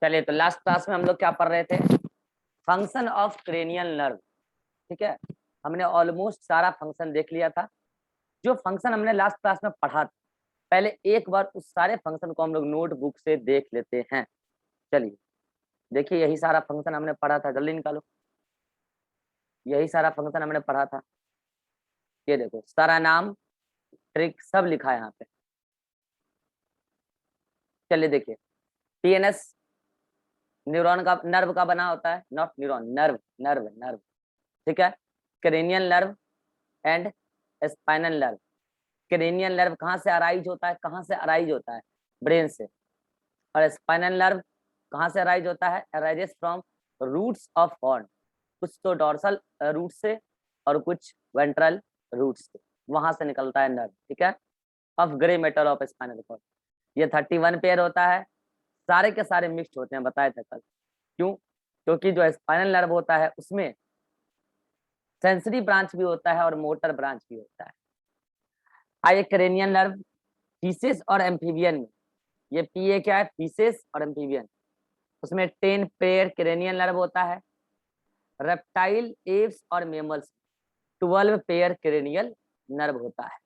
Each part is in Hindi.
चलिए, तो लास्ट क्लास में हम लोग क्या पढ़ रहे थे? Function of cranial nerve. ठीक है, हमने ऑलमोस्ट सारा फंक्शन देख लिया था। जो फंक्शन हमने लास्ट क्लास में पढ़ा था, पहले एक बार उस सारे फंक्शन को हम लोग नोटबुक से देख लेते हैं। चलिए देखिए, यही सारा फंक्शन हमने पढ़ा था, जल्दी निकालो। यही सारा फंक्शन हमने पढ़ा था। ये देखो, सारा नाम, ट्रिक सब लिखा है यहाँ पे। चलिए देखिए, टीएनएस न्यूरॉन का, नर्व का बना होता है, not neuron, nerve nerve nerve. ठीक है, cranial nerve and spinal nerve. Cranial nerve कहाँ से अराइज होता है? कहाँ से अराइज होता है? ब्रेन से। और स्पाइनल नर्व कहाँ से अराइज होता है? Arises from roots of horn. कुछ तो डॉर्सल रूट से और कुछ वेंट्रल रूट से, वहां से निकलता है नर्व। ठीक है, of grey matter of spinal cord. ये 31 पेयर होता है, सारे के सारे मिक्स्ड होते हैं, बताए थे कल। क्यों? क्योंकि जो स्पाइनल नर्व होता है उसमें सेंसरी ब्रांच भी होता है और मोटर ब्रांच भी होता है। आइए, क्रेनियल नर्व फीसेस और एम्फीबियन में, ये पीए क्या है? फीसेस और एम्फीबियन। उसमें 10 पेयर क्रेनियल नर्व होता है। रेप्टाइल, एप्स और मेमल्स 12 पेयर क्रेनियल नर्व होता है।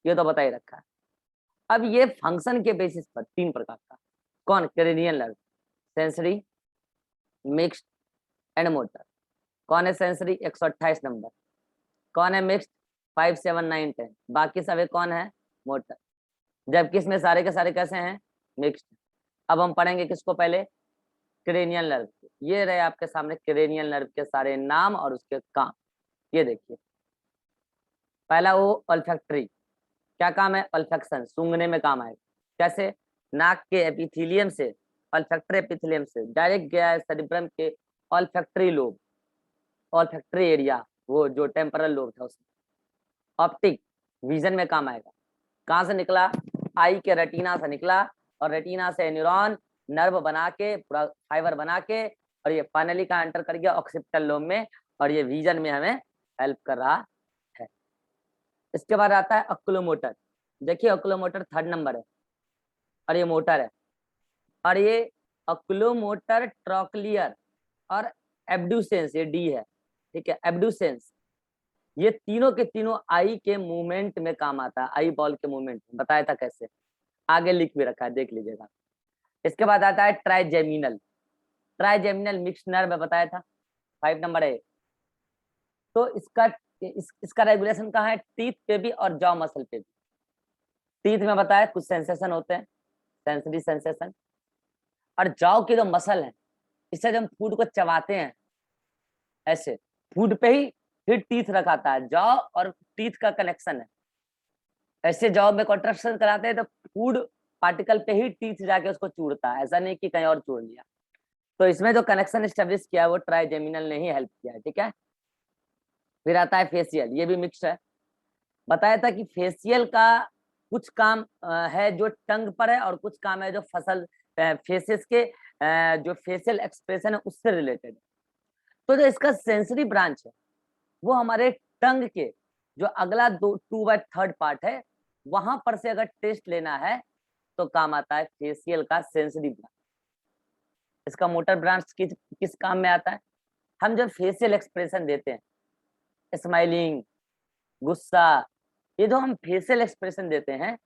ये तो बता ही रखा है। अब ये फंक्शन के बेसिस पर 3 प्रकार का, कौन? Cranial nerve, sensory, mixed and motor. कौन है सेंसरी? 128 नंबर। कौन है मिक्स्ड? 5, 7, 9, 10। बाकी सभी कौन है? मोटर। जबकि इसमें सारे के सारे कैसे हैं? मिक्स्ड। अब हम पढ़ेंगे किसको पहले? Cranial nerve. ये रहे आपके सामने क्रेनियल नर्व के सारे नाम और उसके काम। ये देखिए, पहला वो ऑल्फैक्टरी। क्या काम है? ऑल्फैक्शन, सूंघने में काम आएगा। कैसे? नाक के एपिथेलियम से, ऑल्फैक्टरी एपिथेलियम से डायरेक्ट गया है सेरिब्रम के ऑल्फैक्टरी लोब, ऑल्फैक्टरी एरिया, वो जो टेम्परल लोब था उसमें। ऑप्टिक, विजन में काम आएगा। कहाँ से निकला? आई के रेटिना से निकला, और रेटिना से न्यूरॉन नर्व बना के, पूरा फाइबर बना के, और ये फाइनली कहाँ एंटर कर गया? ऑक्सीपिटल लोब में, और ये विजन में हमें हेल्प कर रहा है। इसके बाद आता है ऑक्यूलोमोटर। देखिए, ऑक्यूलोमोटर 3rd नंबर है, और ये मोटर है। और ये ऑक्यूलोमोटर, ट्रॉक्लियर और एब्ड्यूसेंस, ये डी है। ठीक है, एब्ड्यूसेंस, ये तीनों के तीनों आई के मूवमेंट में काम आता है। आई बॉल के मूवमेंट में बताया था कैसे, आगे लिख भी रखा है, देख लीजिएगा। इसके बाद आता है ट्राइजेमिनल। ट्राइजेमिनल मिक्स नर्व बताया था, 5 नंबर है। तो इसका रेगुलेशन कहाँ है? टीथ पे भी और जॉ मसल पे भी। टीथ में बताया कुछ सेंसेशन होते हैं, सेंसरी सेंसेशन। और जॉ की जो मसल है, इससे जब हम फूड को चबाते हैं, ऐसे फूड पे ही फिर टीथ रखाता है, जॉ और टीथ का कनेक्शन है। ऐसे जॉ में कॉन्ट्रैक्शन कराते हैं तो फूड पार्टिकल पे ही टीथ जाके उसको चूड़ता है, ऐसा नहीं कि कहीं और चूड़ लिया। तो इसमें जो कनेक्शन स्टेब्लिश किया है वो ट्राइजेमिनल ने ही हेल्प किया है। ठीक है, फिर आता है फेशियल, ये भी मिक्स है। बताया था कि फेशियल का कुछ काम है जो टंग पर है, और कुछ काम है जो फसल फेसेस के जो फेशियल एक्सप्रेशन है उससे रिलेटेड है। तो जो इसका सेंसरी ब्रांच है वो हमारे टंग के जो अगला 2/3 पार्ट है, वहां पर से अगर टेस्ट लेना है तो काम आता है फेशियल का सेंसरी ब्रांच। इसका मोटर ब्रांच किस काम में आता है? हम जब फेशियल एक्सप्रेशन देते हैं, स्माइलिंग, गुस्सा, ये जो हम फेशियल एक्सप्रेशन देते हैं,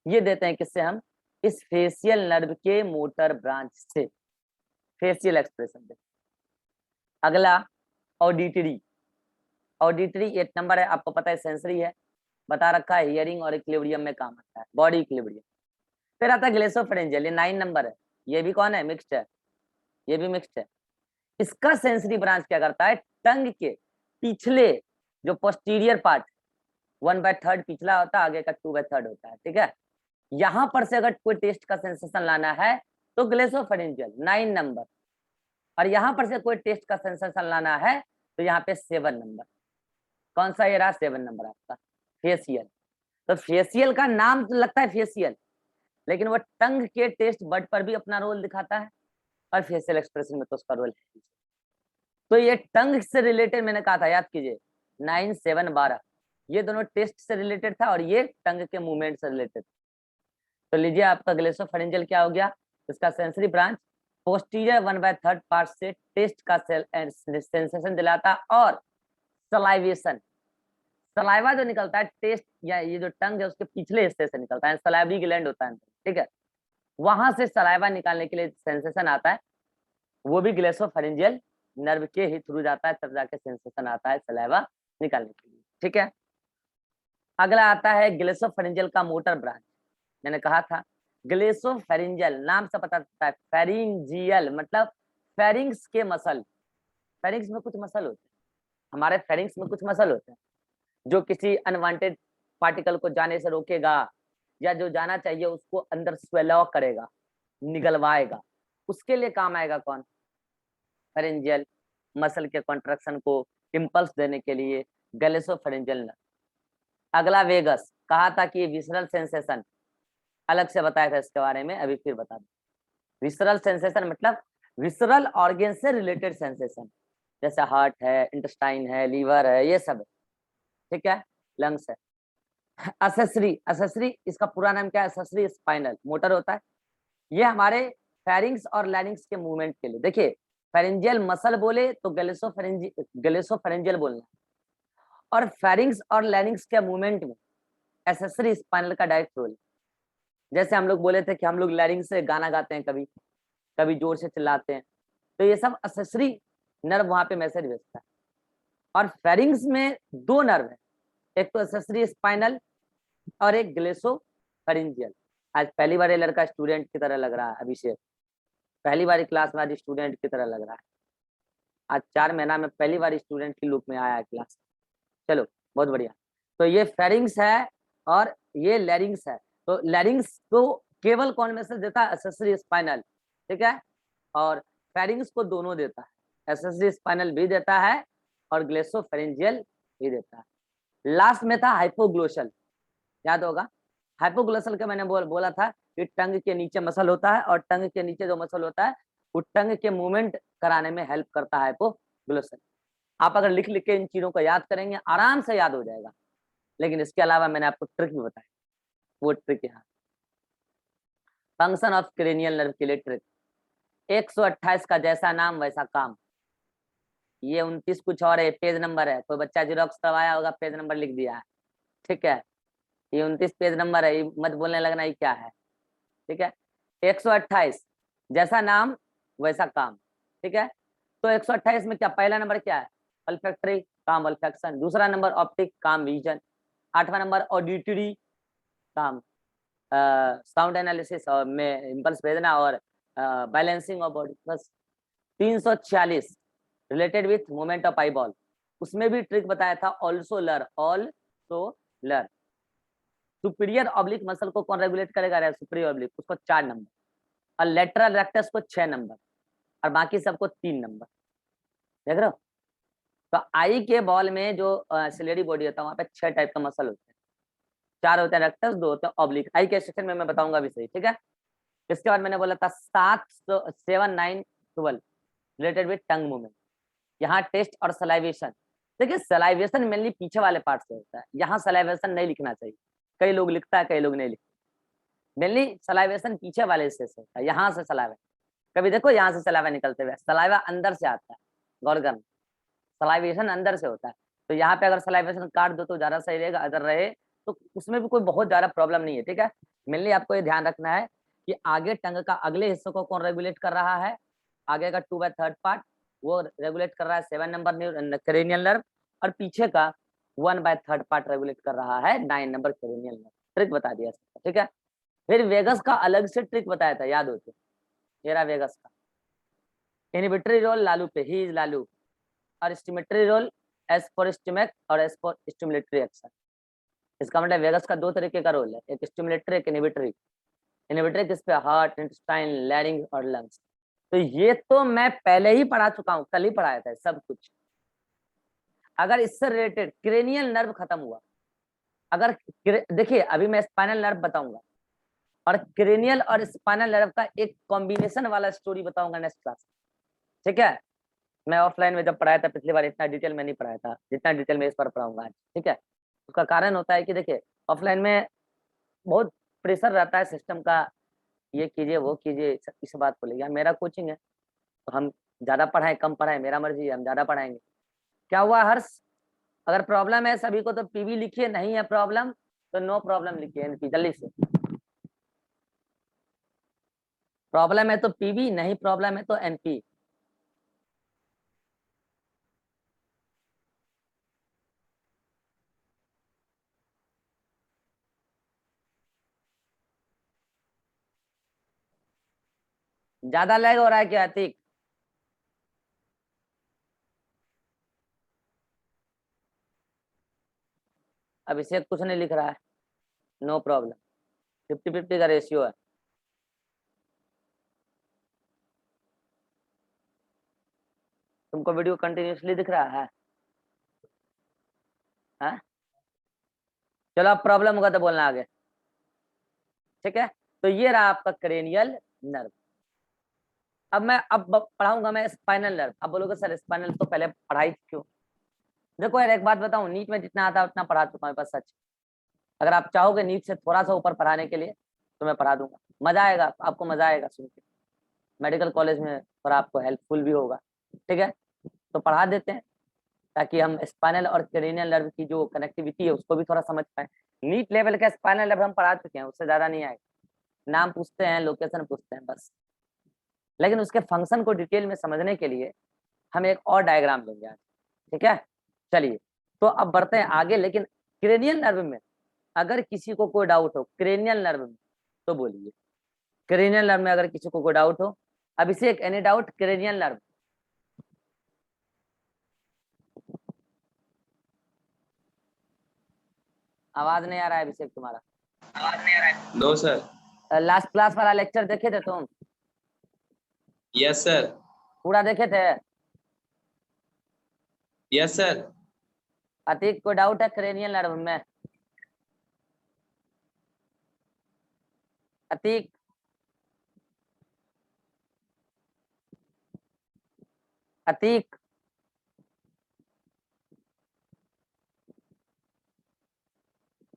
ये देते हैं किससे? हम इस फेशियल नर्व के मोटर ब्रांच से फेशियल एक्सप्रेशन देते हैं। अगला ऑडिटरी। ऑडिटरी 8 नंबर है, आपको पता है सेंसरी है, बता रखा है, हियरिंग और इक्विलिब्रियम में काम आता है, बॉडी इक्विलिब्रियम। फिर आता है ग्लेसोफेरेंजियल, ये 9 नंबर है। ये भी कौन है? मिक्स्ड है, ये भी मिक्स्ड है। इसका सेंसरी ब्रांच क्या करता है? टंग के पिछले जो पोस्टीरियर पार्ट, 1/3 पिछला होता है, आगे का 2/3 होता है। ठीक है, यहां पर से अगर कोई टेस्ट का सेंसेशन लाना है तो ग्लेसोफेरेंजियल 9 नंबर, और यहां पर से कोई टेस्ट का सेंसेशन लाना है तो यहाँ पे 7 नंबर। कौन सा ये रहा? 7 नंबर आपका फेशियल। तो फेशियल का नाम तो लगता है फेशियल, लेकिन वो टंग के टेस्ट बड पर भी अपना रोल दिखाता है, और फेशियल एक्सप्रेशन में तो उसका रोल है। तो ये टंग से रिलेटेड मैंने कहा था, याद कीजिए, 9, 7, 12, ये दोनों टेस्ट से रिलेटेड था और ये टंग के मूवमेंट से रिलेटेड। तो लीजिए, आपका ग्लेसोफेरेंजियल क्या हो गया? इसका सेंसरी ब्रांच पोस्टीरियर 1/3 पार्ट से टेस्ट का सेंसेशन दिलाता है, और सलाइवेशन, सलाइवा जो निकलता है टेस्ट या ये जो टंग है उसके पिछले हिस्से से निकलता है, सलाइवरी ग्लैंड होता है, ठीक है, वहां से सलाइवा निकालने के लिए सेंसेशन आता है, वो भी ग्लेसोफेरिंजियल नर्व के ही थ्रू जाता है, तब जाके सेंसेशन आता है सलाइवा निकालने के लिए, ठीक है। अगला आता है ग्लेसोफेरिंजियल का मोटर ब्रांच। मैंने कहा था ग्लेसोफेरिंजियल नाम से पता चलता है, फेरिंजियल मतलब फेरिंग्स के मसल, फेरिंग्स में कुछ मसल होते हैं, हमारे फेरिंग्स में कुछ मसल होते हैं जो किसी अनवांटेड पार्टिकल को जाने से रोकेगा, या जो जाना चाहिए उसको अंदर स्वेलो करेगा, निगलवाएगा, उसके लिए काम आएगा कौन, फेरिंजियल मसल के कॉन्ट्रैक्शन को इम्पल्स देने के लिए ग्लेसोफेरिंजियल नर्व। अगला वेगस, कहा था कि विसरल सेंसेशन, अलग से बताया था इसके बारे में, अभी फिर बता दूं। विसरल सेंसेशन मतलब विसरल ऑर्गन से रिलेटेड सेंसेशन, जैसे हार्ट है, इंटेस्टाइन है, लीवर है, ये सब है, ठीक है, लंग्स है। असेसरी, असेसरी इसका पूरा नाम क्या है, असेसरी स्पाइनल मोटर होता है, ये हमारे फेरिंग्स और लैरिंग्स के मूवमेंट के लिए, देखिए फेरिंजियल मसल बोले तो ग्लेसोफेरिंजियल बोलना, और फेरिंग्स और लैरिंग्स के मूवमेंट में एसेसरी स्पाइनल का डायरेक्ट रोल है। जैसे हम लोग बोले थे कि हम लोग लैरिंग्स से गाना गाते हैं, कभी कभी जोर से चिल्लाते हैं, तो ये सब एसेसरी नर्व वहां पे मैसेज भेजता है। और फेरिंग्स में दो नर्व है, एक तो एसेसरी स्पाइनल और एक ग्लेसोफेरिंजियल। आज पहली बार ये लड़का स्टूडेंट की तरह लग रहा है, अभिषेक पहली बार क्लास में आज स्टूडेंट की तरह लग रहा है, आज 4 महीना में पहली बार स्टूडेंट की लुक में आया है क्लास। चलो बहुत बढ़िया। तो ये फेरिंग्स है और ये लैरिंग्स है, तो लैरिंग्स को केवल कौन मैसेज देता है, एसेसरी स्पाइनल, ठीक है, और फेरिंग्स को दोनों देता है, एसेसरी स्पाइनल भी देता है और ग्लेसोफेरिंजियल भी देता है। लास्ट में था हाइपोग्लोशल, याद होगा, हाइपोग्लोशल का मैंने बोला था कि टंग के नीचे मसल होता है, और टंग के नीचे जो मसल होता है वो टंग के मूवमेंट कराने में हेल्प करता है हाइपोग्लोशल। आप अगर लिख लिख के इन चीजों को याद करेंगे आराम से याद हो जाएगा, लेकिन इसके अलावा मैंने आपको ट्रिक भी बताया, वो ट्रिक यहाँ, फंक्शन ऑफ क्रेनियल नर्व के लिए ट्रिक, 128 का जैसा नाम वैसा काम, ये 29 कुछ और है, पेज नंबर है, कोई बच्चा जीरोक्स करवाया होगा पेज नंबर लिख दिया है, ठीक है, ये 29 पेज नंबर है, मत बोलने लगना ये क्या है, ठीक है। 128 जैसा नाम वैसा काम, ठीक है। तो 128 में क्या, पहला नंबर क्या है, अल्फैक्टरी काम अल्फैक्शन, दूसरा नंबर ऑप्टिक काम विजन, 8वां नंबर ऑडिटरी काम साउंड एनालिसिस और में इम्पल्स भेजना और बैलेंसिंग ऑफ बॉडी, बस। 346 related with movement of eye ball, उसमें भी ट्रिक बताया था, ऑल्सो लर, ऑल्सो लर। सुपीरियर ऑब्लिक मसल को कौन रेगुलेट करेगा, सुपीरियर ऑब्लिक, उसको 4 नंबर, और लेटरल रेक्टस को 6 नंबर, और बाकी सबको 3 नंबर, देख रहे हो। तो आई के बॉल में जो सिलेरी बॉडी होता है वहां पे 6 टाइप का मसल होता है, 4 होते हैं रेक्टस, 2 होते हैं ऑब्लिक, आई के सेक्शन में मैं बताऊंगा भी सही, ठीक है। इसके बाद मैंने बोला था 7 9 12 रिलेटेड विद टंग मूवमेंट, यहाँ टेस्ट और सलाइवेशन, देखिए सलाइवेशन मेनली पीछे वाले पार्ट से होता है, यहाँ सलाइवेशन नहीं लिखना चाहिए, कई लोग लिखता है कई लोग नहीं लिखते, मेनली सलाइवेशन पीछे वाले हिस्से से होता है, यहाँ से सलाइवा, कभी देखो यहाँ से सलाइवा निकलते हुए, सलाइवा अंदर से आता है, गौर करना, सलाइवेशन अंदर से होता है, तो यहाँ पे अगर सलाइवेशन काट दो तो ज्यादा सही रहेगा, अगर रहे तो उसमें भी कोई बहुत ज्यादा प्रॉब्लम नहीं है, ठीक है। मेनली आपको ये ध्यान रखना है कि आगे टंग का अगले हिस्से को कौन रेगुलेट कर रहा है, आगे का 2/3 पार्ट वो रेगुलेट कर रहा है 7 नंबर क्रेनियल नर्व, और पीछे का 1/3 पार्ट रेगुलेट कर रहा है 9 नंबर क्रेनियल नर्व, ट्रिक बता दिया, ठीक है। फिर वेगस का अलग से ट्रिक बताया था, याद होते, ये रहा वेगस का इनहिबिटरी रोल लालू पे, ही इज लालू, और स्टिमेटरी रोल एस फॉर स्टिमेक और एस फॉर स्टिमुलेटरी एक्शन। इसका मतलब वेगस का 2 तरीके का रोल है, एक स्टिमुलेटरी एक इनहिबिटरी। इनहिबिटरी किस पे, हार्ट, इंटेस्टाइन, लैरिंग और लंग्स। तो ये तो मैं पहले ही पढ़ा चुका हूँ, कल ही पढ़ाया था सब कुछ। अगर इससे रिलेटेड क्रेनियल नर्व खत्म हुआ, अगर देखिए अभी मैं स्पाइनल नर्व बताऊंगा और क्रेनियल और स्पाइनल नर्व का एक कॉम्बिनेशन वाला स्टोरी बताऊंगा नेक्स्ट क्लास, ठीक है। मैं ऑफलाइन में जब पढ़ाया था पिछली बार इतना डिटेल में नहीं पढ़ाया था जितना डिटेल में इस बार पढ़ाऊंगा आज, ठीक है। उसका कारण होता है कि देखिए ऑफलाइन में बहुत प्रेशर रहता है सिस्टम का, ये कीजिए वो कीजिए, इस बात को लेके मेरा कोचिंग है, तो हम ज्यादा पढ़ाएं कम पढ़ाएं मेरा मर्जी है, हम ज्यादा पढ़ाएंगे। क्या हुआ हर्ष? अगर प्रॉब्लम है सभी को तो पीवी लिखिए, नहीं है प्रॉब्लम तो नो प्रॉब्लम लिखिए एनपी, जल्दी से। प्रॉब्लम है तो पीवी, नहीं प्रॉब्लम है तो एनपी। ज्यादा लैग हो रहा है क्या अतीक? अभिषेक कुछ नहीं लिख रहा है, नो प्रॉब्लम, 50-50 का रेशियो है। तुमको वीडियो कंटिन्यूसली दिख रहा है? हाँ? चलो अब प्रॉब्लम होगा तो बोलना आगे, ठीक है। तो ये रहा आपका क्रेनियल नर्व। अब मैं पढ़ाऊंगा मैं स्पाइनल नर्व। अब बोलोगे सर स्पाइनल तो पहले पढ़ाई क्यों? देखो यार एक बात बताऊं, नीट में जितना आता है उतना पढ़ा चुका हूं, बस सच। अगर आप चाहोगे नीट से थोड़ा सा ऊपर पढ़ाने के लिए तो मैं पढ़ा दूंगा, मजा आएगा आपको, मजा आएगा सुन के। मेडिकल कॉलेज में थोड़ा आपको हेल्पफुल भी होगा, ठीक है। तो पढ़ा देते हैं ताकि हम स्पाइनल और क्रेनियल नर्व की जो कनेक्टिविटी है उसको भी थोड़ा समझ पाए। नीट लेवल का स्पाइनल नर्व हम पढ़ा चुके हैं, उससे ज्यादा नहीं आएगा। नाम पूछते हैं, लोकेशन पूछते हैं बस। लेकिन उसके फंक्शन को डिटेल में समझने के लिए हम एक और डायग्राम लेंगे आज, ठीक है। चलिए तो अब बढ़ते हैं आगे। लेकिन क्रेनियल नर्व में अगर किसी को कोई डाउट हो, क्रेनियल नर्व में, तो बोलिए। क्रेनियल नर्व में अगर किसी को कोई डाउट हो, अभिषेक एनी डाउट क्रेनियल नर्व? आवाज नहीं आ रहा है अभिषेक तुम्हारा। आवाज नहीं आ रहा है। No sir. लास्ट क्लास वाला लेक्चर देखे थे तुम? Yes sir. पूरा देखे थे? Yes sir. अतीक को डाउट है क्रेनियल नर्व में? अतीक, अतीक,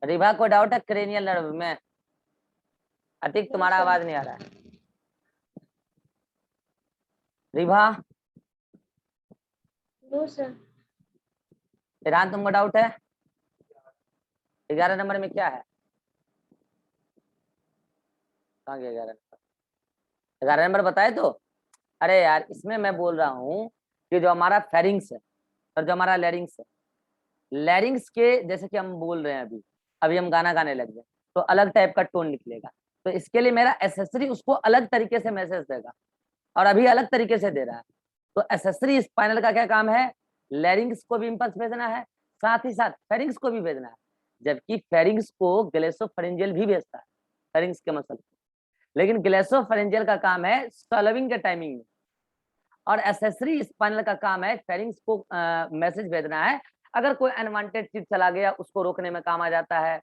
रिभा को डाउट है क्रेनियल नर्व में? अतीक तुम्हारा आवाज नहीं आ रहा है। रिभा? No sir. ईरान तुमको डाउट है? 11 नंबर में क्या है? कहाँ गया 11 नंबर? 11 नंबर बताए तो। अरे यार इसमें मैं बोल रहा हूँ कि जो हमारा फेरिंग्स है और जो हमारा लैरिंग्स है, लैरिंग्स के जैसे कि हम बोल रहे हैं अभी, अभी हम गाना गाने लग गए तो अलग टाइप का टोन निकलेगा। तो इसके लिए मेरा एसेसरी उसको अलग तरीके से मैसेज देगा, और अभी अलग तरीके से दे रहा है। तो एसेसरी स्पाइनल का क्या काम है? लैरिंग्स को भी इंपल्स भेजना है, साथ ही साथ फेरिंग्स को भी भेजना है। जबकि फेरिंग्स को ग्लेसोफेरिंजियल भी भेजता है, फेरिंग्स के मसल। लेकिन ग्लेसोफेरिंजियल का काम है सॉल्विंग के टाइमिंग में, और एसेसरी स्पाइनल का काम है फेरिंग्स को मैसेज भेजना है। अगर कोई अनवांटेड चीज चला गया उसको रोकने में काम आ जाता है,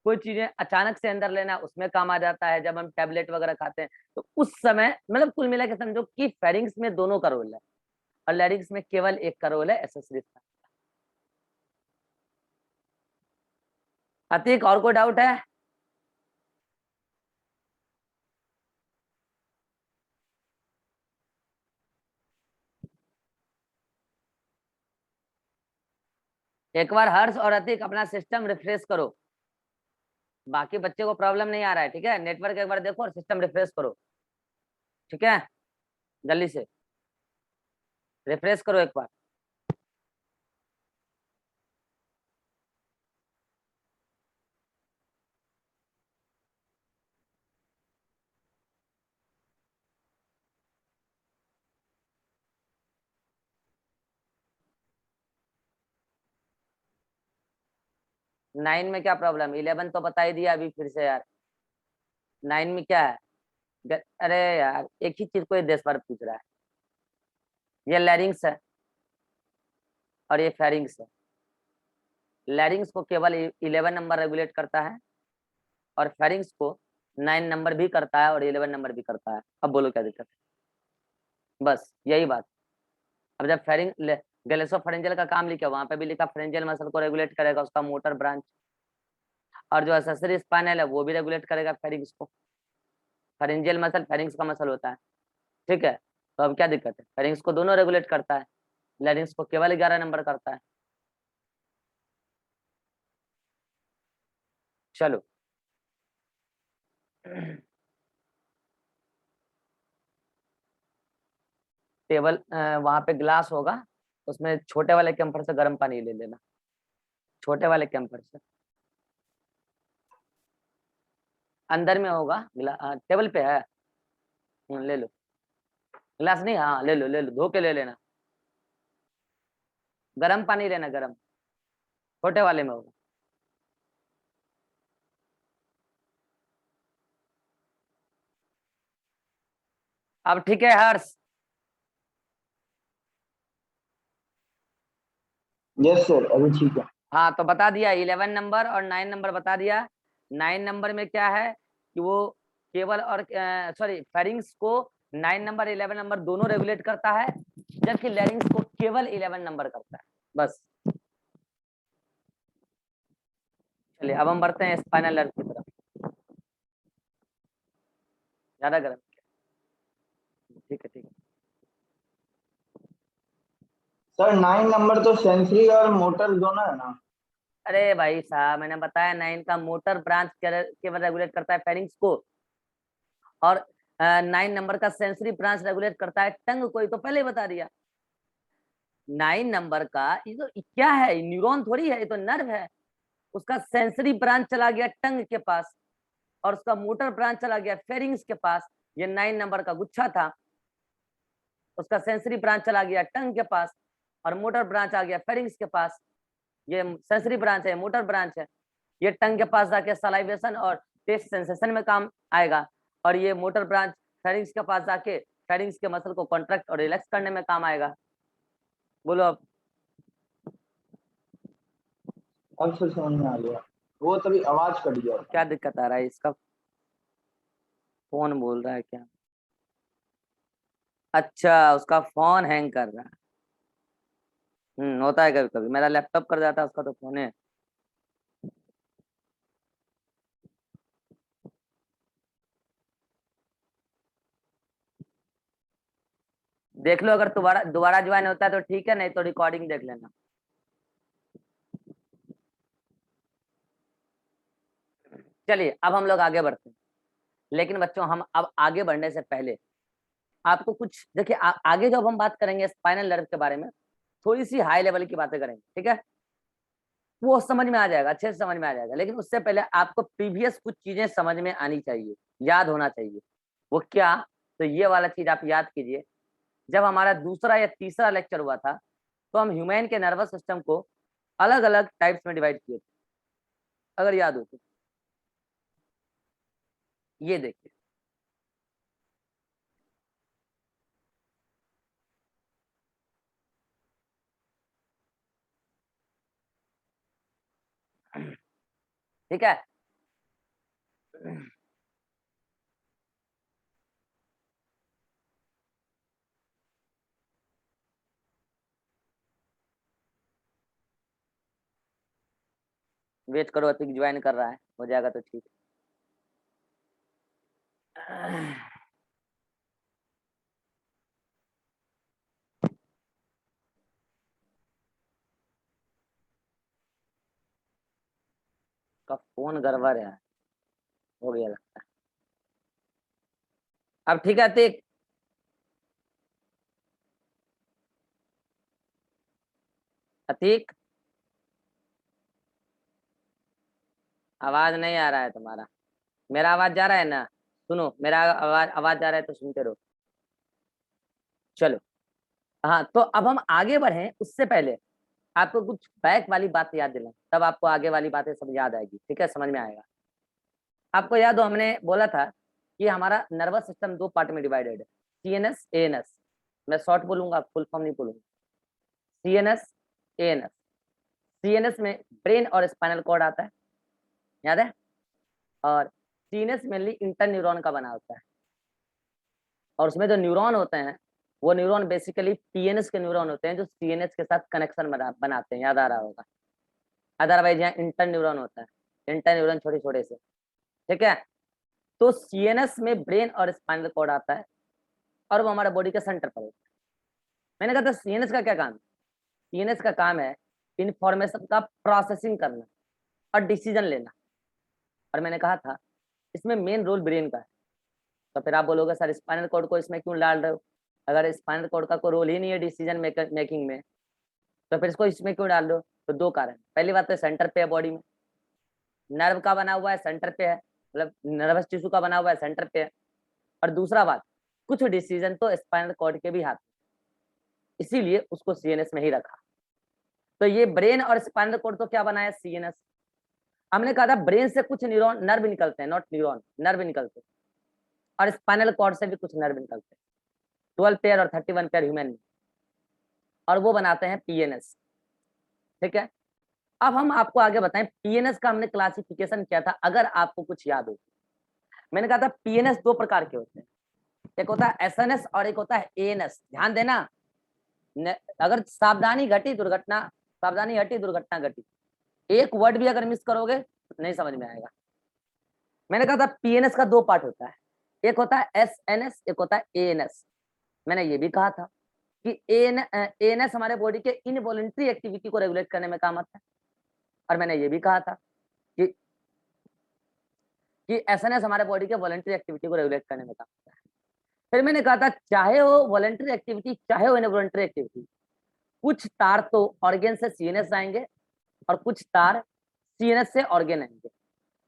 कोई चीजें अचानक से अंदर लेना उसमें काम आ जाता है, जब हम टैबलेट वगैरह खाते हैं तो उस समय, मतलब कुल मिला के समझो कि फेरिंग्स में दोनों का रोल है और लैरिंग्स में केवल एक का रोल है, एसेसरी। अतीक और कोई डाउट है? एक बार हर्ष और अतीक अपना सिस्टम रिफ्रेश करो। बाकी बच्चे को प्रॉब्लम नहीं आ रहा है, ठीक है। नेटवर्क एक बार देखो और सिस्टम रिफ्रेश करो, ठीक है। जल्दी से रिफ्रेश करो एक बार। नाइन में क्या प्रॉब्लम? 11 तो बता ही दिया अभी फिर से यार। 9 में क्या है? अरे यार एक ही चीज को ये 10 बार पूछ रहा है। ये लैरिंग्स है और ये फेरिंग्स है। लैरिंग्स को केवल 11 नंबर रेगुलेट करता है, और फेरिंग्स को 9 नंबर भी करता है और 11 नंबर भी करता है। अब बोलो क्या दिक्कत है? बस यही बात। अब जब गैलेसोफेरेंजियल का काम लिखा वहां पे भी लिखा फेरेंजियल मसल को रेगुलेट करेगा उसका मोटर ब्रांच, और जो एसेसरी स्पाइनल है वो भी रेगुलेट करेगा फेरिंग्स को। फेरेंजियल मसल फेरिंग्स का मसल होता है, ठीक है। तो अब क्या दिक्कत है, फेरिंग्स को दोनों रेगुलेट करता है, लैरिंग्स को केवल 11 नंबर करता है। चलो टेबल वहां पे ग्लास होगा, उसमें छोटे वाले कैंपर से गर्म पानी ले लेना, छोटे वाले कैंपर से। अंदर में होगा टेबल पे है। ले लो गिलास, नहीं हाँ ले लो ले लो, धो के ले लेना, गर्म पानी लेना, गर्म, छोटे वाले में होगा। अब ठीक है हर्ष। यस सर, अभी ठीक है। हाँ तो बता दिया 11 नंबर और 9 नंबर बता दिया। 9 नंबर में क्या है कि वो केवल और सॉरी फेरिंग्स को 9 नंबर 11 नंबर दोनों रेगुलेट करता है, जबकि लैरिंग्स को केवल 11 नंबर करता है बस। चलिए अब हम बढ़ते हैं स्पाइनल नर्व की तरफ। ज्यादा गर्म, ठीक है ठीक है। सर 9 नंबर तो सेंसरी और मोटर दोनों है ना? अरे भाई साहब मैंने बताया 9 का मोटर ब्रांच केवल रेगुलेट करता है फेरिंग्स को, और 9 नंबर का सेंसरी ब्रांच रेगुलेट करता है टंग को, ही तो पहले ही बता दिया। 9 नंबर का ये तो क्या है, न्यूरॉन थोड़ी है, ये तो नर्व है। उसका सेंसरी ब्रांच चला गया टंग के पास, और उसका मोटर ब्रांच चला गया फेरिंग्स के पास। ये 9 नंबर का गुच्छा था, उसका सेंसरी ब्रांच चला गया टंग के पास, और मोटर ब्रांच आ गया फेरिंग्स के पास। ये सेंसरी ब्रांच है, मोटर ब्रांच है। ये टंग के पास जाके सलाइवेशन और टेस्ट सेंसेशन में काम आएगा, और ये मोटर ब्रांच फेरिंग्स के पास जाके फेरिंग्स के मसल को कॉन्ट्रैक्ट और रिलैक्स करने में काम आएगा। बोलो अब। अब फिर समझ में आ गया, वो तभी आवाज कट गया था। क्या दिक्कत आ रहा है इसका, फोन बोल रहा है क्या? अच्छा उसका फोन हैंग कर रहा है। होता है कभी कभी, मेरा लैपटॉप कर जाता है, उसका तो फोन है। देख लो, अगर दोबारा दोबारा ज्वाइन होता है तो ठीक है, नहीं तो रिकॉर्डिंग देख लेना। चलिए अब हम लोग आगे बढ़ते हैं, लेकिन बच्चों हम अब आगे बढ़ने से पहले आपको कुछ देखिए, आगे जब हम बात करेंगे स्पाइनल नर्व के बारे में, थोड़ी सी हाई लेवल की बातें करेंगे, ठीक है। वो समझ में आ जाएगा, अच्छे से समझ में आ जाएगा, लेकिन उससे पहले आपको प्रीवियस कुछ चीजें समझ में आनी चाहिए, याद होना चाहिए। वो क्या, तो ये वाला चीज आप याद कीजिए। जब हमारा दूसरा या तीसरा लेक्चर हुआ था, तो हम ह्यूमन के नर्वस सिस्टम को अलग अलग टाइप्स में डिवाइड किए थे, अगर याद हो तो। ये देखिए, ठीक है। वेट करो, अतिक ज्वाइन कर रहा है, हो जाएगा तो ठीक। का फोन गड़बड़ है, हो गया लगता है। अब ठीक है अतिक, अतिक आवाज नहीं आ रहा है तुम्हारा, मेरा आवाज जा रहा है ना? सुनो, मेरा आवाज आवाज जा रहा है तो सुनते रहो। चलो, हाँ तो अब हम आगे बढ़े उससे पहले आपको कुछ बैक वाली बात याद दिलाएं, तब आपको आगे वाली बातें सब याद आएगी, ठीक है, समझ में आएगा। आपको याद हो हमने बोला था कि हमारा नर्वस सिस्टम दो पार्ट में डिवाइडेड है, सीएनएस एएनएस। मैं शॉर्ट बोलूंगा, फुल फॉर्म नहीं बोलूंगा। CNS ANS. सीएनएस में ब्रेन और स्पाइनल कॉर्ड आता है, याद है। और सीएनएस मेनली इंटर न्यूरॉन का बना होता है, और उसमें जो न्यूरॉन होते हैं वो न्यूरॉन बेसिकली पीएनएस के न्यूरॉन होते हैं, जो सीएनएस के साथ कनेक्शन बनाते हैं, याद आ रहा होगा। अदरवाइज यहाँ इंटर न्यूरॉन होता है, इंटर न्यूरॉन छोटे छोटे से, ठीक है। तो सीएनएस में ब्रेन और स्पाइनल कॉर्ड आता है और वो हमारे बॉडी के सेंटर पर होता है। मैंने कहा था सीएनएस का क्या काम है? सीएनएस का काम है इंफॉर्मेशन का प्रोसेसिंग करना और डिसीजन लेना। और मैंने कहा था इसमें मेन रोल ब्रेन का है। तो फिर आप बोलोगे सर स्पाइनल कॉर्ड को इसमें क्यों डाल रहे हो? अगर स्पाइनल कॉर्ड का कोई रोल ही नहीं है डिसीजन मेकिंग में, तो फिर इसको इसमें क्यों डाल रहे हो? तो दो कारण। पहली बात तो सेंटर पे है, बॉडी में नर्व का बना हुआ है, सेंटर पे है, मतलब नर्वस टिश्यू का बना हुआ है, सेंटर पे है। और दूसरा बात, कुछ डिसीजन तो स्पाइनल कॉर्ड के भी हाथ में, इसीलिए उसको सीएनएस में ही रखा। तो ये ब्रेन और स्पाइनल कॉर्ड तो क्या बनाया? सीएनएस। हमने कहा था ब्रेन से कुछ न्यूरॉन नर्व निकलते हैं, नॉट न्यूरॉन, नर्व निकलते हैं, और स्पाइनल कॉर्ड से भी कुछ नर्व निकलते हैं, 12 पेयर और 31 पेयर ह्यूमन में, और वो बनाते हैं पीएनएस। ठीक है, अब हम आपको आगे बताएं पीएनएस का हमने क्लासिफिकेशन किया था, अगर आपको कुछ याद हो। मैंने कहा था पीएनएस दो प्रकार के होते हैं, एक होता है एसएनएस और एक होता है एएनएस। ध्यान देना, अगर सावधानी घटी दुर्घटना, सावधानी हटी दुर्घटना घटी, एक वर्ड भी अगर मिस करोगे तो नहीं समझ में आएगा। मैंने कहा था पीएनएस का दो पार्ट होता है, एक होता है एसएनएस, एक होता है एएनएस। मैंने ये भी कहा था कि एएनएस हमारे बॉडी के इनवॉलंटरी एक्टिविटी को रेगुलेट करने में काम आता है, और मैंने ये भी कहा था कि एसएनएस हमारे बॉडी के वॉलंटरी एक्टिविटी को रेगुलेट करने में काम आता है। फिर मैंने कहा था चाहे वो वॉलंटरी एक्टिविटी चाहे वो इनवॉलंटरी एक्टिविटी, कुछ तार तो ऑर्गेन से सीएनएस जाएंगे और कुछ तार सीएनएस से ऑर्गेन आएंगे।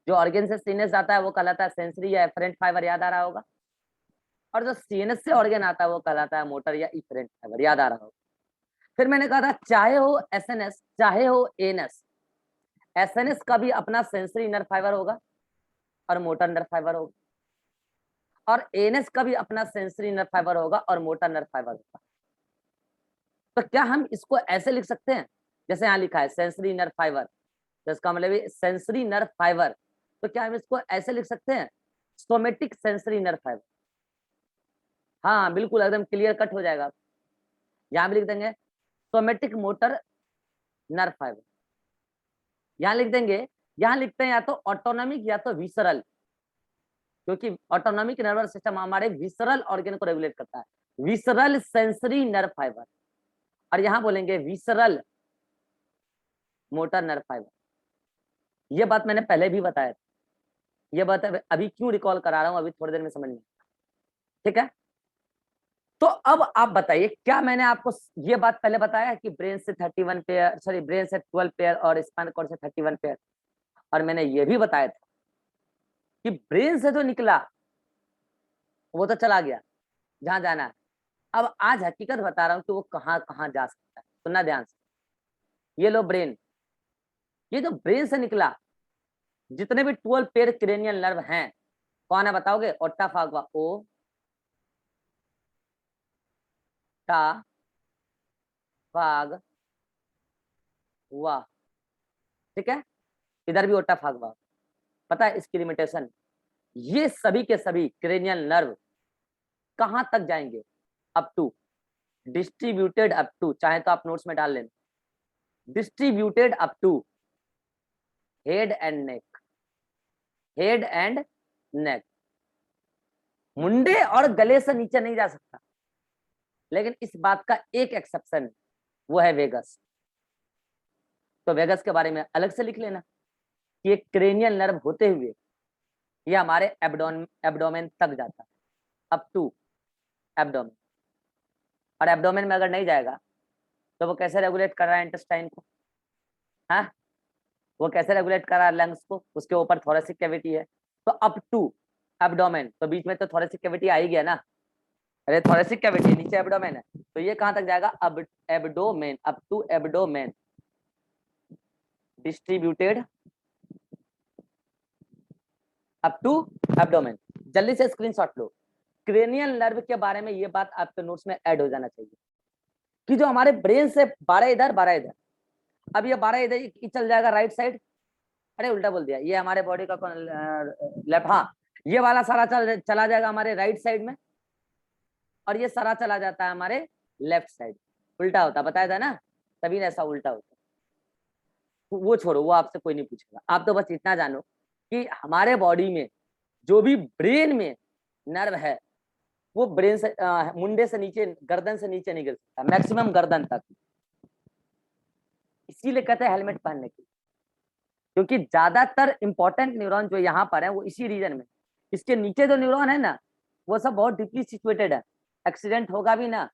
जो ऑर्गेन से सीएनएस जाता है वो कहलाता है सेंसरी या एफरेंट फाइबर, याद आ रहा होगा, और जो सीएनएस से ऑर्गेन आता है वो कहलाता है मोटर या इफरेंट फाइबर, याद आ रहा होगा। फिर मैंने कहा था चाहे हो एसएनएस चाहे हो एएनएस, एसएनएस का भी अपना सेंसरी नर्व फाइबर होगा और मोटर नर्व फाइबर होगा, और एएनएस का भी अपना सेंसरी नर्व फाइबर होगा और मोटर नर्व फाइबर होगा। तो क्या हम इसको ऐसे लिख सकते हैं जैसे यहाँ लिखा है सेंसरी नर्व फाइबर, तो इसका मतलब सेंसरी नर्व फाइबर, तो क्या हम इसको ऐसे लिख सकते हैं सोमेटिक सेंसरी नर्व फाइबर? हाँ बिल्कुल, एकदम क्लियर कट हो जाएगा। यहाँ भी लिख देंगे सोमेटिक मोटर नर्व फाइबर, यहाँ लिख देंगे, यहाँ लिखते हैं या तो ऑटोनॉमिक या तो विसरल, क्योंकि ऑटोनॉमिक नर्वस सिस्टम हमारे विसरल ऑर्गन को रेगुलेट करता है, विसरल सेंसरी नर्व फाइबर, और यहाँ बोलेंगे विसरल मोटर नर्व फाइबर। ये बात मैंने पहले भी बताया था, ये बात अभी क्यों रिकॉल करा रहा हूँ, अभी थोड़ी देर में समझ में। ठीक है, तो अब आप बताइए क्या मैंने आपको ये बात पहले बताया कि ब्रेन से 31 पेयर, सॉरी ब्रेन से 12 पेयर और स्पाइनल कॉर्ड से 31 पेयर, और मैंने ये भी बताया था कि ब्रेन से जो निकला वो तो चला गया जहां जाना है। अब आज हकीकत बता रहा हूं कि वो कहां कहां जा सकता है। सुनना ध्यान से, ये लो ब्रेन, ये जो ब्रेन से निकला जितने भी 12 पेयर क्रेनियल नर्व हैं, कौन है बताओगे? ओट्टा फागवा, ओ टा फाग वाह। ठीक है, इधर भी ओट्टा फागवा। पता है इसकी लिमिटेशन? ये सभी के सभी क्रेनियल नर्व कहां तक जाएंगे? Up to distributed up to, चाहे तो आप नोट्स में डाल लेना, distributed up to head and neck, head and neck. मुंडे और गले से नीचे नहीं जा सकता, लेकिन इस बात का एक एक्सेप्शन है, वो है वेगस। तो वेगस के बारे में अलग से लिख लेना कि एक क्रेनियल नर्व होते हुए ये हमारे एब्डोमेन तक जाता है, अप टू एब्डोमेन। और एब्डोमेन में अगर नहीं जाएगा तो वो कैसे रेगुलेट कर रहा है इंटेस्टाइन को? हाँ, वो कैसे रेगुलेट कर रहा है लंग्स को? उसके ऊपर थोरेसिक कैविटी है, तो अप टू एब्डोमेन, तो बीच में तो थोरेसिक कैविटी आ ही गया ना, अरे थोरेसिक कैविटी नीचे एब्डोमेन है, तो ये कहां तक जाएगा? अब abdomen, up to abdomen, distributed up to abdomen. जल्दी से स्क्रीनशॉट लो, क्रेनियल नर्व के बारे में ये बात आपके नोट्स में ऐड हो जाना चाहिए कि जो हमारे ब्रेन से 12 इधर 12 इधर, अब ये 12 इधर चल जाएगा राइट साइड, अरे उल्टा बोल दिया, ये हमारे बॉडी का लेफ्ट, हाँ ये वाला सारा चला जाएगा हमारे राइट साइड में, और ये सारा चला जाता है हमारे लेफ्ट साइड। उल्टा होता, बताया था ना, तभी ऐसा उल्टा होता। वो छोड़ो, वो आपसे कोई नहीं पूछेगा, आप तो बस इतना जानो कि हमारे बॉडी में जो भी ब्रेन में नर्व है वो ब्रेन से मुंडे से नीचे, गर्दन से नीचे नहीं गिर सकता, मैक्सिमम गर्दन तक। इसीलिए कहते हैं हेलमेट पहनने की, क्योंकि ज्यादातर इंपॉर्टेंट न्यूरॉन जो यहाँ पर है वो इसी रीजन में, इसके नीचे जो न्यूरॉन है ना वो सब बहुत डीपली सिचुएटेड है, एक्सीडेंट होगा भी ना,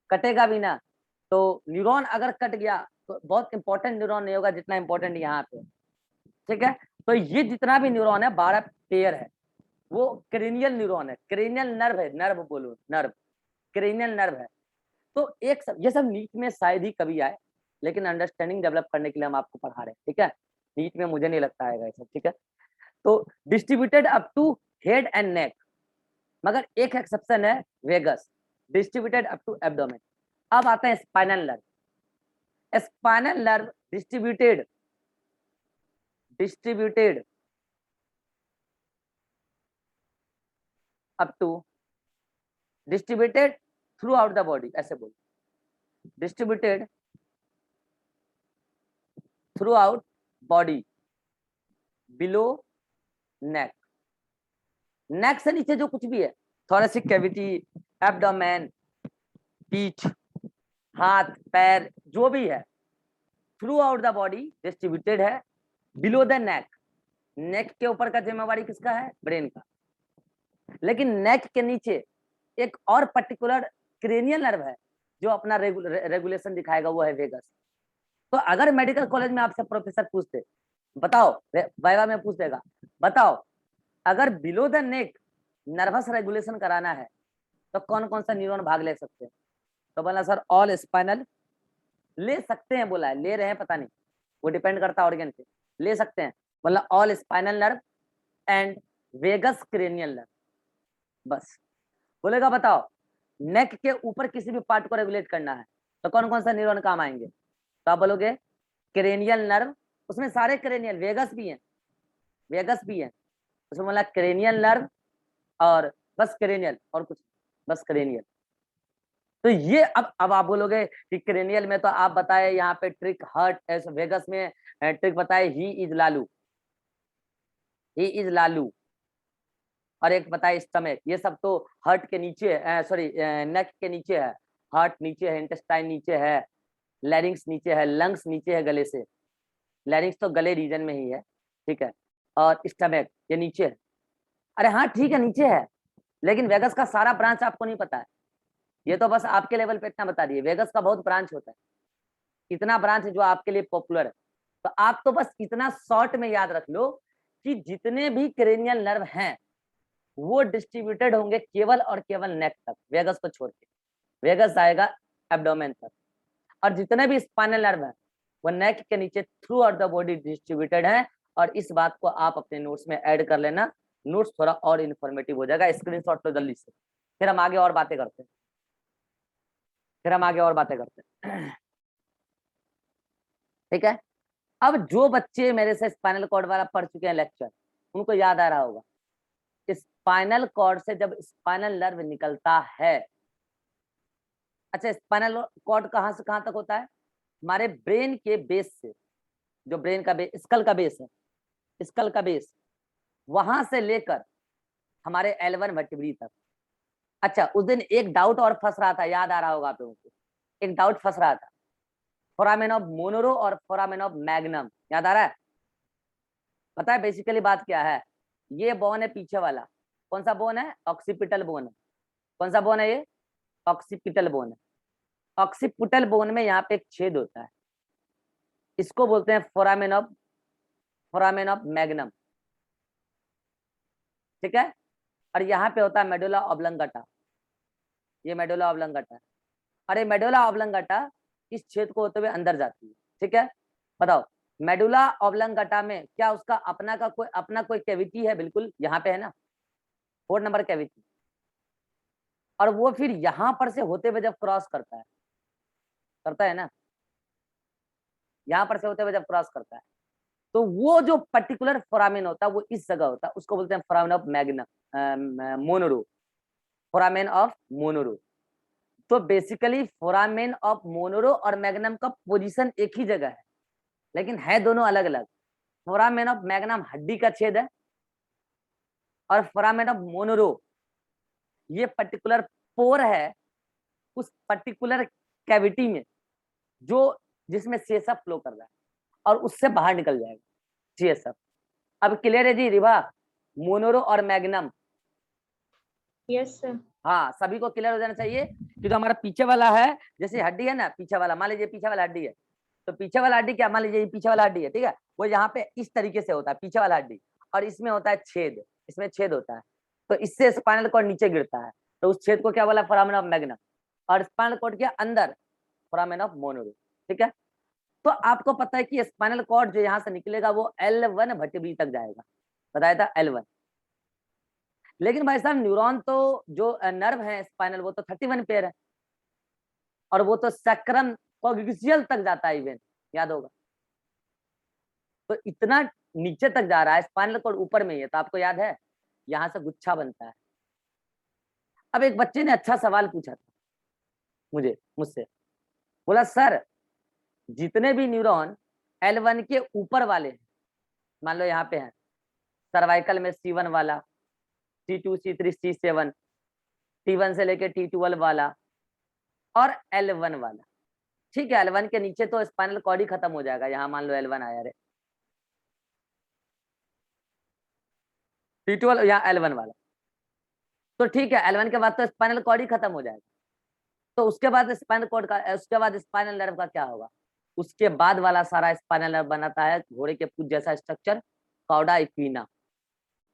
कटेगा भी ना, तो न्यूरॉन अगर कट गया तो बहुत इंपॉर्टेंट न्यूरॉन नहीं होगा जितना इंपॉर्टेंट यहाँ पे, ठीक है। तो ये जितना भी न्यूरॉन है 12 पेयर है, वो क्रेनियल न्यूरॉन है, क्रेनियल नर्व है, नर्व बोलो, नर्व, क्रेनियल नर्व है। तो एक सब, ये सब नीट में शायद ही कभी आए, लेकिन अंडरस्टैंडिंग डेवलप करने के लिए हम आपको पढ़ा रहे हैं, ठीक है। नीट में मुझे नहीं लगता आएगा ये सब, ठीक है। तो distributed up to head and neck, मगर एक एक्सेप्शन है, vagus, distributed up to abdomen. अब आते हैं spinal nerve. Spinal nerve distributed up to, distributed throughout the body, ऐसे बोलो, distributed throughout body below neck, neck से नीचे जो कुछ भी है, थोरेसिक कैविटी, एब्डोमेन, पीठ, हाथ पैर, जो भी है, through out the body distributed है, बिलो द नेक, नेक के ऊपर का जिम्मेवारी किसका है, ब्रेन का, लेकिन नेक के नीचे एक और पर्टिकुलर क्रेनियल नर्व है जो अपना रेगुलेशन दिखाएगा, वो है वेगस। तो अगर मेडिकल कॉलेज में आपसे प्रोफेसर पूछते, बताओ, वाइवा में पूछ देगा, बताओ अगर below the neck nervous regulation कराना है तो कौन कौन सा न्यूरॉन भाग ले सकते हैं, तो बोला सर ऑल स्पाइनल, ले सकते हैं, बोला है, ले रहे हैं पता नहीं, वो डिपेंड करता है ऑर्गन पे, ले सकते हैं, बोला all spinal nerve and vagus cranial nerve, बस। बोलेगा बताओ नेक के ऊपर किसी भी पार्ट को रेगुलेट करना है तो कौन कौन सा न्यूरॉन काम आएंगे, तो आप बोलोगे क्रेनियल नर्व, उसमें सारे क्रेनियल, वेगस भी है, वेगस भी है, उसमें बोला क्रेनियल नर्व और बस क्रेनियल, और कुछ बस क्रेनियल। तो ये अब आप बोलोगे कि क्रेनियल में तो आप बताए यहाँ पे ट्रिक हर्ट, ऐसे वेगस में ट्रिक बताए he is Lalu, he is Lalu, और एक बताए स्टमक, ये सब तो हर्ट के नीचे है, सॉरी नेक के नीचे है, हार्ट नीचे है, इंटेस्टाइन नीचे है, लैरिंग्स नीचे है, लंग्स नीचे है गले से, लैरिंग्स तो गले रीजन में ही है, ठीक है, और स्टमक ये नीचे है। अरे हाँ ठीक है नीचे है, लेकिन वेगस का सारा ब्रांच आपको नहीं पता है, ये तो बस आपके लेवल पे इतना बता दिए, वेगस का बहुत ब्रांच होता है, इतना ब्रांच है जो आपके लिए पॉपुलर है। तो आप तो बस इतना शॉर्ट में याद रख लो कि जितने भी क्रेनियल नर्व हैं वो डिस्ट्रीब्यूटेड होंगे केवल और केवल नेक तक, वेगस को छोड़ के, वेगस आएगा एब्डोमेन तक, और जितने भी स्पाइनल नर्व हैं वो नेक के नीचे through out the body distributed है। और इस बात को आप अपने नोट्स में ऐड कर लेना, नोट्स थोड़ा और इन्फॉर्मेटिव हो जाएगा, स्क्रीनशॉट लो जल्दी से, फिर हम आगे और बातें करते हैं, ठीक है। अब जो बच्चे मेरे से स्पाइनल कॉर्ड वाला पढ़ चुके हैं लेक्चर, उनको याद आ रहा होगा, स्पाइनल कॉर्ड से जब स्पाइनल नर्व निकलता है, अच्छा स्पाइनल कॉर्ड कहां से कहां तक होता है, हमारे ब्रेन के बेस से, जो ब्रेन का बेस, स्कल का बेस है, स्कल का बेस, वहां से लेकर हमारे L1 वर्टिब्री तक। अच्छा उस दिन एक डाउट और फंस रहा था, याद आ रहा होगा आप लोगों को, एक डाउट फंस रहा था, फोरामेन ऑफ मोनोरो और फोरामेन ऑफ मैग्नम, याद आ रहा है, पता है बेसिकली बात क्या है, ये बोन है पीछे वाला, कौन सा बोन है, ऑक्सीपिटल बोन है, कौन सा बोन है ये, ऑक्सीपिटल बोन है, ऑक्सीपिटल बोन में यहाँ पे एक छेद होता है, इसको बोलते हैं फोरामेन ऑफ मैग्नम, ठीक है। और यहाँ पे होता है मेडुला ऑब्लंगाटा, ये मेडुला ऑब्लंगाटा, अरे मेडुला ऑब्लंगाटा इस छेद को होते हुए अंदर जाती है, ठीक है। बताओ मेडुला ऑब्लंगाटा में क्या उसका अपना कोई कैविटी है, बिल्कुल यहाँ पे है ना, 4 नंबर कैविटी, और वो फिर यहाँ पर से होते हुए जब क्रॉस करता है ना, यहाँ पर से होते हुए जब क्रॉस करता है तो वो जो पर्टिकुलर फोरामेन होता है वो इस जगह होता है, उसको बोलते हैं foramen of magnum, Monro, foramen of Monro. तो बेसिकली फोरामेन ऑफ मोनोरो और मैग्नम का पोजीशन एक ही जगह है, लेकिन है दोनों अलग अलग। फोरामेन ऑफ मैग्नम हड्डी का छेद है, और फोरामेन ऑफ मोनोरो ये पर्टिकुलर पोर है उस पर्टिकुलर कैविटी में जो जिसमें सीएसएफ फ्लो कर रहा है और उससे बाहर निकल जाएगा सीएसएफ। अब क्लियर है जी रिभा, मोनोरो और मैग्नम? Yes sir. हाँ, सभी को क्लियर हो जाना चाहिए क्योंकि हमारा पीछे वाला है, जैसे हड्डी है ना, पीछे वाला, मान लीजिए पीछे वाला हड्डी है, तो पीछे वाला हड्डी क्या, मान लीजिए ये पीछे वाला हड्डी है, ठीक है, वो यहाँ पे इस तरीके से होता है पीछे वाला हड्डी, और इसमें होता है छेद, इसमें छेद होता है, तो इससे स्पाइनल कॉर्ड नीचे गिरता है, तो उस छेद को क्या बोला, फोरामेन ऑफ मैग्नम, और स्पाइनल कॉर्ड के अंदर फोरामेन ऑफ मोनोरो, ठीक है। तो आपको पता है कि स्पाइनल कॉर्ड जो यहाँ से निकलेगा वो L1 वर्टिब्री तक जाएगा, बताया था L1। लेकिन भाई साहब न्यूरॉन तो जो नर्व है स्पाइनल वो तो 31 पेयर है, और वो तो सैक्रम कॉग्जियल तक जाता है, इवन याद होगा, तो इतना नीचे तक जा रहा है, स्पाइनल कॉर्ड ऊपर में ही है, तो आपको याद है यहाँ से गुच्छा बनता है। अब एक बच्चे ने अच्छा सवाल पूछा था मुझसे, बोला सर जितने भी न्यूरॉन L1 के ऊपर वाले हैं, मान लो यहाँ पे हैं सर्वाइकल में C1 वाला, C2 C3 C7, T1 से लेके T12 वाला और L1 वाला, ठीक है, L1 के नीचे तो स्पाइनल कॉर्ड ही खत्म हो जाएगा, यहाँ मान लो L1 आया रे, T12 यहाँ L1 वाला, तो ठीक है, L1 के बाद तो स्पाइनल कॉर्ड ही खत्म हो जाएगा, तो उसके बाद स्पाइनल कॉर्ड का, उसके बाद स्पाइनल नर्व का क्या होगा, उसके बाद वाला सारा स्पाइनल नर्व बनाता है घोड़े के पूंछ जैसा स्ट्रक्चर, कॉर्डा इक्विना,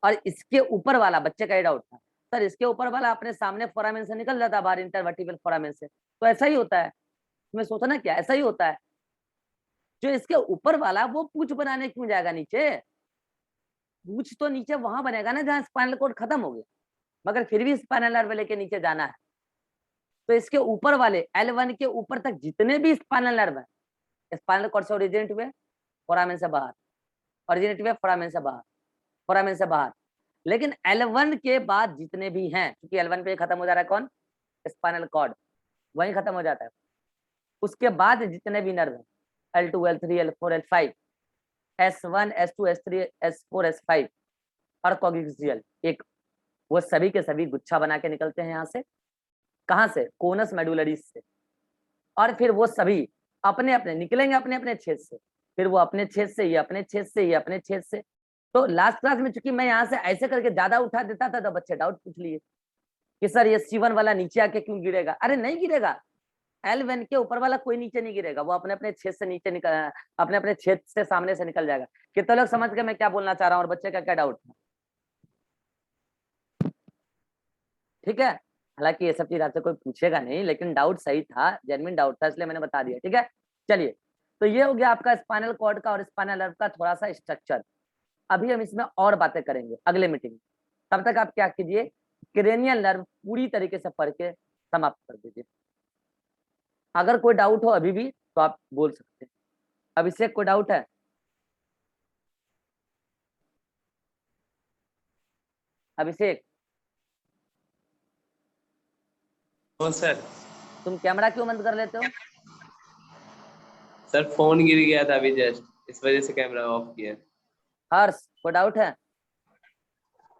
और इसके ऊपर वाला, बच्चे का ये डाउट था सर इसके ऊपर वाला अपने सामने फोरामेन से निकल जाता है बाहर, इंटरवर्टिब्रल फोरामेन से, तो ऐसा ही होता है, तुम्हें सोचा ना क्या, ऐसा ही होता है, जो इसके ऊपर वाला वो पूंछ बनाने क्यों जाएगा नीचे, पूंछ तो नीचे वहां बनेगा ना जहां स्पाइनल कॉर्ड खत्म हो गया, मगर फिर भी स्पाइनल नर्व लेके नीचे जाना है, तो इसके ऊपर वाले L1 के ऊपर तक जितने भी स्पाइनल नर्व है, स्पाइनल कॉर्ड से ओरिजिनेट हुए, फोरामेन से बाहर, ओरिजिनेट हुए फोरामेन से बाहर, फोरामेन से बाहर, लेकिन L1 के बाद जितने भी हैं, क्योंकि L1 पे खत्म हो जा रहा है कौन, स्पाइनल कॉर्ड, वहीं खत्म हो जाता है, उसके बाद जितने भी नर्व हैं L2 L3 L4 L5, S1 S2 S3 S4 S5 और कॉग्जियल एक, वो सभी के सभी गुच्छा बना के निकलते हैं यहाँ से, कहाँ से, कोनस मेडुलरीज से, और फिर वो सभी अपने अपने निकलेंगे अपने अपने छेद से, फिर वो अपने छेद से, ये अपने छेद से, ये अपने छेद से। तो लास्ट क्लास में चूंकि मैं यहाँ से ऐसे करके ज्यादा उठा देता था तो बच्चे डाउट पूछ लिए कि सर ये C1 वाला नीचे आके क्यों गिरेगा, अरे नहीं गिरेगा, L1 के ऊपर वाला कोई नीचे नहीं गिरेगा, वो अपने अपने छेद से नीचे निकल, अपने अपने छेद से सामने से निकल जाएगा। कितने लोग समझ गए मैं क्या बोलना चाह रहा हूँ और बच्चे का क्या डाउट था, ठीक है। हालांकि ये सब चीज आपसे कोई पूछेगा नहीं, लेकिन डाउट सही था, जेन्युइन डाउट था, इसलिए मैंने बता दिया, ठीक है। चलिए, तो ये हो गया आपका स्पाइनल कॉर्ड का और स्पाइनल नर्व का थोड़ा सा स्ट्रक्चर। अभी हम इसमें और बातें करेंगे अगले मीटिंग में, तब तक आप क्या कीजिए, क्रेनियल नर्व पूरी तरीके से पढ़ के समाप्त कर दीजिए। अगर कोई डाउट हो अभी भी तो आप बोल सकते हैं। अभिषेक कोई डाउट है? अभिषेक सर तुम कैमरा क्यों बंद कर लेते हो? सर फोन गिर गया था अभी जस्ट, इस वजह से कैमरा ऑफ किया। हर्ष कोई डाउट है?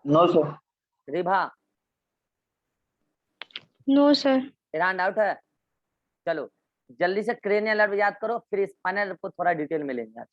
No sir. Ribha? No sir. Iran doubt है? चलो जल्दी से क्रेनियल नर्व याद करो, फिर स्पाइनल नर्व को थोड़ा डिटेल में लेंगे।